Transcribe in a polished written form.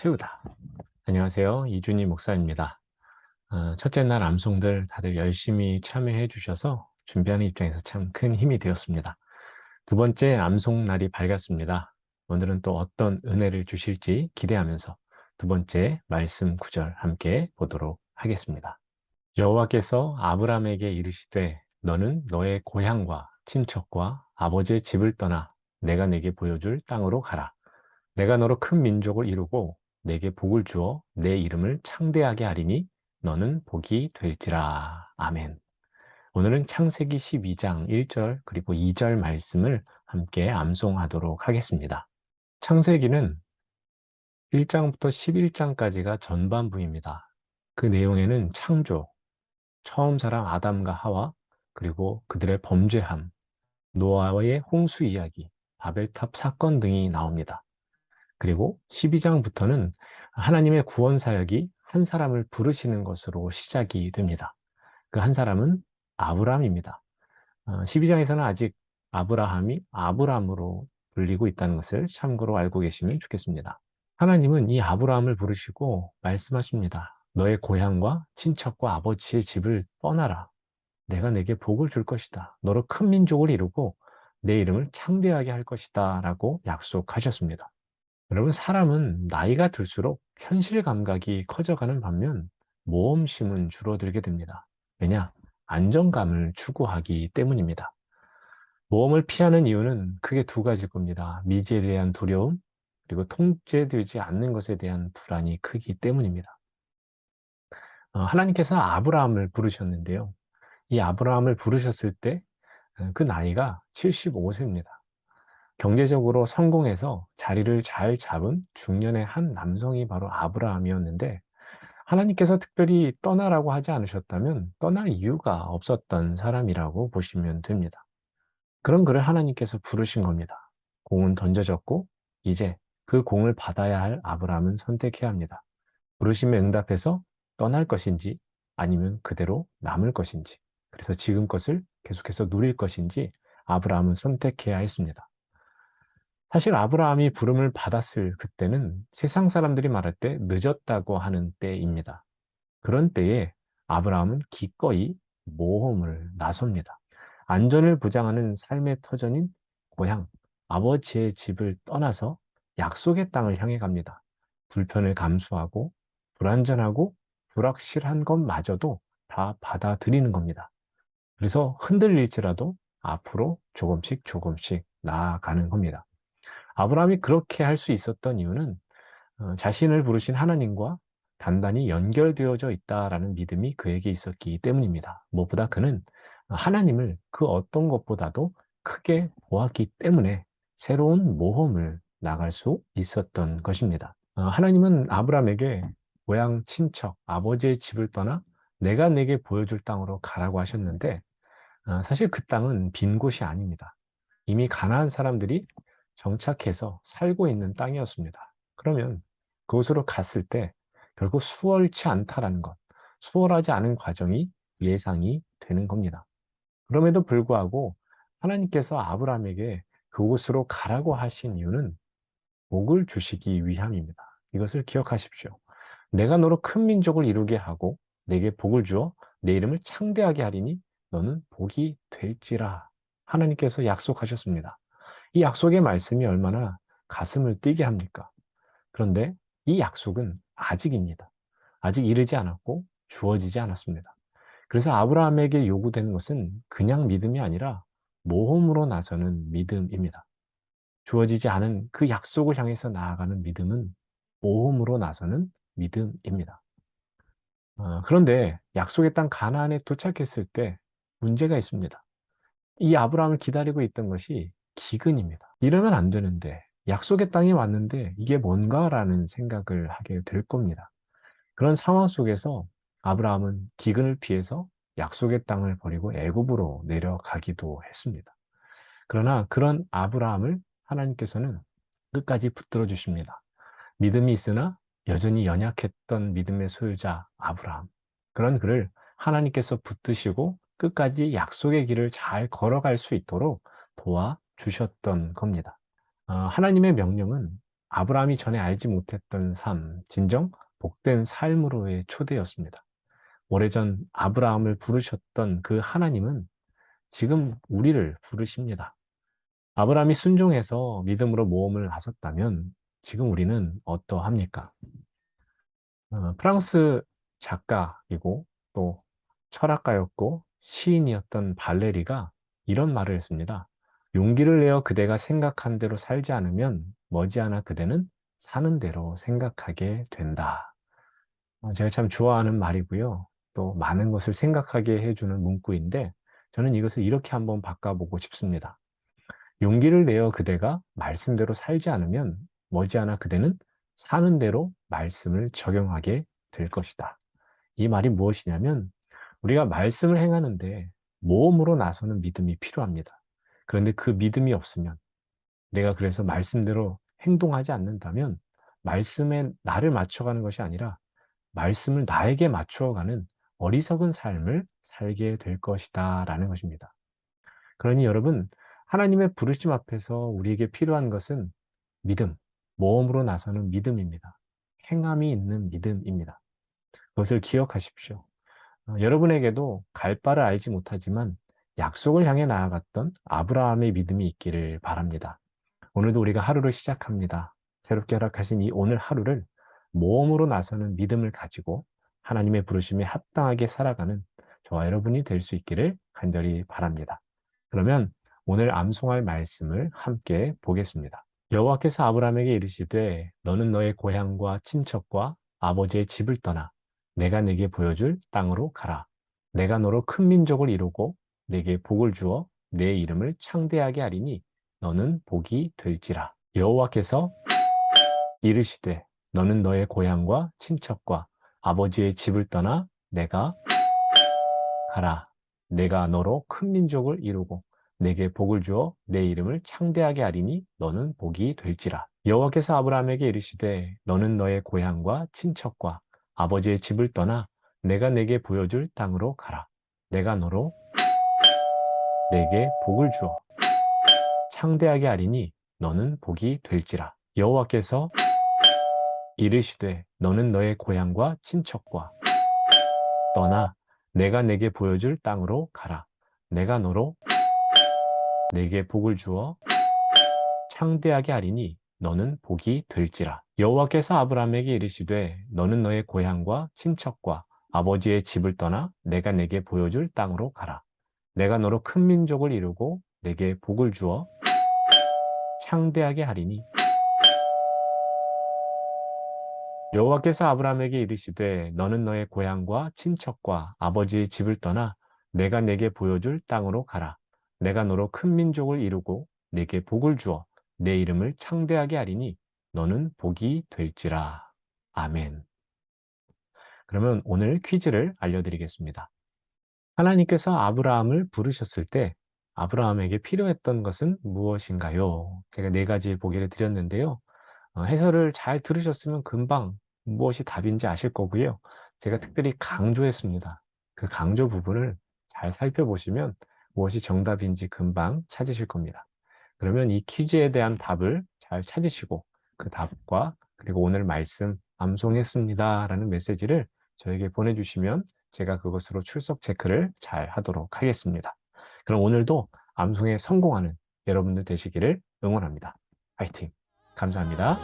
채우다. 안녕하세요. 이준희 목사입니다. 첫째 날 암송들 다들 열심히 참여해 주셔서 준비하는 입장에서 참 큰 힘이 되었습니다. 두 번째 암송 날이 밝았습니다. 오늘은 또 어떤 은혜를 주실지 기대하면서 두 번째 말씀 구절 함께 보도록 하겠습니다. 여호와께서 아브라함에게 이르시되 너는 너의 고향과 친척과 아버지의 집을 떠나 내가 내게 보여줄 땅으로 가라. 내가 너로 큰 민족을 이루고 내게 복을 주어 내 이름을 창대하게 하리니 너는 복이 될지라. 아멘. 오늘은 창세기 12장 1절 그리고 2절 말씀을 함께 암송하도록 하겠습니다. 창세기는 1장부터 11장까지가 전반부입니다. 그 내용에는 창조, 처음 사람 아담과 하와, 그리고 그들의 범죄함, 노아의 홍수 이야기, 바벨탑 사건 등이 나옵니다. 그리고 12장부터는 하나님의 구원 사역이 한 사람을 부르시는 것으로 시작이 됩니다. 그 한 사람은 아브라함입니다. 12장에서는 아직 아브라함이 아브람으로 불리고 있다는 것을 참고로 알고 계시면 좋겠습니다. 하나님은 이 아브라함을 부르시고 말씀하십니다. 너의 고향과 친척과 아버지의 집을 떠나라. 내가 내게 복을 줄 것이다. 너로 큰 민족을 이루고 내 이름을 창대하게 할 것이다. 라고 약속하셨습니다. 여러분, 사람은 나이가 들수록 현실 감각이 커져가는 반면 모험심은 줄어들게 됩니다. 왜냐? 안정감을 추구하기 때문입니다. 모험을 피하는 이유는 크게 두 가지일 겁니다. 미지에 대한 두려움, 그리고 통제되지 않는 것에 대한 불안이 크기 때문입니다. 하나님께서 아브라함을 부르셨는데요. 이 아브라함을 부르셨을 때 그 나이가 75세입니다. 경제적으로 성공해서 자리를 잘 잡은 중년의 한 남성이 바로 아브라함이었는데, 하나님께서 특별히 떠나라고 하지 않으셨다면 떠날 이유가 없었던 사람이라고 보시면 됩니다. 그런 그를 하나님께서 부르신 겁니다. 공은 던져졌고 이제 그 공을 받아야 할 아브라함은 선택해야 합니다. 부르심에 응답해서 떠날 것인지 아니면 그대로 남을 것인지, 그래서 지금 것을 계속해서 누릴 것인지 아브라함은 선택해야 했습니다. 사실 아브라함이 부름을 받았을 그때는 세상 사람들이 말할 때 늦었다고 하는 때입니다. 그런 때에 아브라함은 기꺼이 모험을 나섭니다. 안전을 보장하는 삶의 터전인 고향, 아버지의 집을 떠나서 약속의 땅을 향해 갑니다. 불편을 감수하고 불안전하고 불확실한 것마저도 다 받아들이는 겁니다. 그래서 흔들릴지라도 앞으로 조금씩 조금씩 나아가는 겁니다. 아브라함이 그렇게 할 수 있었던 이유는 자신을 부르신 하나님과 단단히 연결되어져 있다라는 믿음이 그에게 있었기 때문입니다. 무엇보다 그는 하나님을 그 어떤 것보다도 크게 보았기 때문에 새로운 모험을 나갈 수 있었던 것입니다. 하나님은 아브라함에게 고향 친척, 아버지의 집을 떠나 내가 내게 보여줄 땅으로 가라고 하셨는데, 사실 그 땅은 빈 곳이 아닙니다. 이미 가나안 사람들이 정착해서 살고 있는 땅이었습니다. 그러면 그곳으로 갔을 때 결국 수월치 않다라는 것, 수월하지 않은 과정이 예상이 되는 겁니다. 그럼에도 불구하고 하나님께서 아브라함에게 그곳으로 가라고 하신 이유는 복을 주시기 위함입니다. 이것을 기억하십시오. 내가 너로 큰 민족을 이루게 하고 내게 복을 주어 내 이름을 창대하게 하리니 너는 복이 될지라. 하나님께서 약속하셨습니다. 이 약속의 말씀이 얼마나 가슴을 뛰게 합니까? 그런데 이 약속은 아직입니다. 아직 이르지 않았고 주어지지 않았습니다. 그래서 아브라함에게 요구되는 것은 그냥 믿음이 아니라 모험으로 나서는 믿음입니다. 주어지지 않은 그 약속을 향해서 나아가는 믿음은 모험으로 나서는 믿음입니다. 그런데 약속의 땅 가나안에 도착했을 때 문제가 있습니다. 이 아브라함을 기다리고 있던 것이 기근입니다. 이러면 안 되는데, 약속의 땅에 왔는데 이게 뭔가라는 생각을 하게 될 겁니다. 그런 상황 속에서 아브라함은 기근을 피해서 약속의 땅을 버리고 애굽으로 내려가기도 했습니다. 그러나 그런 아브라함을 하나님께서는 끝까지 붙들어 주십니다. 믿음이 있으나 여전히 연약했던 믿음의 소유자 아브라함. 그런 그를 하나님께서 붙드시고 끝까지 약속의 길을 잘 걸어갈 수 있도록 도와주셨던 겁니다. 하나님의 명령은 아브라함이 전에 알지 못했던 삶, 진정 복된 삶으로의 초대였습니다. 오래전 아브라함을 부르셨던 그 하나님은 지금 우리를 부르십니다. 아브라함이 순종해서 믿음으로 모험을 나섰다면 지금 우리는 어떠합니까? 프랑스 작가이고 또 철학가였고 시인이었던 발레리가 이런 말을 했습니다. 용기를 내어 그대가 생각한 대로 살지 않으면 머지않아 그대는 사는 대로 생각하게 된다. 제가 참 좋아하는 말이고요. 또 많은 것을 생각하게 해주는 문구인데 저는 이것을 이렇게 한번 바꿔보고 싶습니다. 용기를 내어 그대가 말씀대로 살지 않으면 머지않아 그대는 사는 대로 말씀을 적용하게 될 것이다. 이 말이 무엇이냐면 우리가 말씀을 행하는데 모험으로 나서는 믿음이 필요합니다. 그런데 그 믿음이 없으면 내가 그래서 말씀대로 행동하지 않는다면 말씀에 나를 맞춰가는 것이 아니라 말씀을 나에게 맞추어가는 어리석은 삶을 살게 될 것이다 라는 것입니다. 그러니 여러분, 하나님의 부르심 앞에서 우리에게 필요한 것은 믿음, 모험으로 나서는 믿음입니다. 행함이 있는 믿음입니다. 그것을 기억하십시오. 여러분에게도 갈 바를 알지 못하지만 약속을 향해 나아갔던 아브라함의 믿음이 있기를 바랍니다. 오늘도 우리가 하루를 시작합니다. 새롭게 허락하신 이 오늘 하루를 모험으로 나서는 믿음을 가지고 하나님의 부르심에 합당하게 살아가는 저와 여러분이 될 수 있기를 간절히 바랍니다. 그러면 오늘 암송할 말씀을 함께 보겠습니다. 여호와께서 아브라함에게 이르시되 너는 너의 고향과 친척과 아버지의 집을 떠나 내가 네게 보여줄 땅으로 가라. 내가 너로 큰 민족을 이루고 네게 복을 주어 내 이름을 창대하게 하리니 너는 복이 될지라. 여호와께서 이르시되 너는 너의 고향과 친척과 아버지의 집을 떠나 내가 가라. 내가 너로 큰 민족을 이루고 내게 복을 주어 내 이름을 창대하게 하리니 너는 복이 될지라. 여호와께서 아브라함에게 이르시되 너는 너의 고향과 친척과 아버지의 집을 떠나 내가 내게 보여줄 땅으로 가라. 내가 너로 내게 복을 주어 창대하게 하리니 너는 복이 될지라. 여호와께서 이르시되 너는 너의 고향과 친척과 떠나 내가 내게 보여줄 땅으로 가라. 내가 너로 내게 복을 주어 창대하게 하리니 너는 복이 될지라. 여호와께서 아브라함에게 이르시되 너는 너의 고향과 친척과 아버지의 집을 떠나 내가 내게 보여줄 땅으로 가라. 내가 너로 큰 민족을 이루고 내게 복을 주어 창대하게 하리니 여호와께서 아브라함에게 이르시되 너는 너의 고향과 친척과 아버지의 집을 떠나 내가 내게 보여줄 땅으로 가라. 내가 너로 큰 민족을 이루고 내게 복을 주어 내 이름을 창대하게 하리니 너는 복이 될지라. 아멘. 그러면 오늘 퀴즈를 알려드리겠습니다. 하나님께서 아브라함을 부르셨을 때 아브라함에게 필요했던 것은 무엇인가요? 제가 네 가지 보기를 드렸는데요. 해설을 잘 들으셨으면 금방 무엇이 답인지 아실 거고요. 제가 특별히 강조했습니다. 그 강조 부분을 잘 살펴보시면 무엇이 정답인지 금방 찾으실 겁니다. 그러면 이 퀴즈에 대한 답을 잘 찾으시고 그 답과 그리고 오늘 말씀 암송했습니다 라는 메시지를 저에게 보내주시면 제가 그것으로 출석 체크를 잘 하도록 하겠습니다. 그럼 오늘도 암송에 성공하는 여러분들 되시기를 응원합니다. 파이팅! 감사합니다.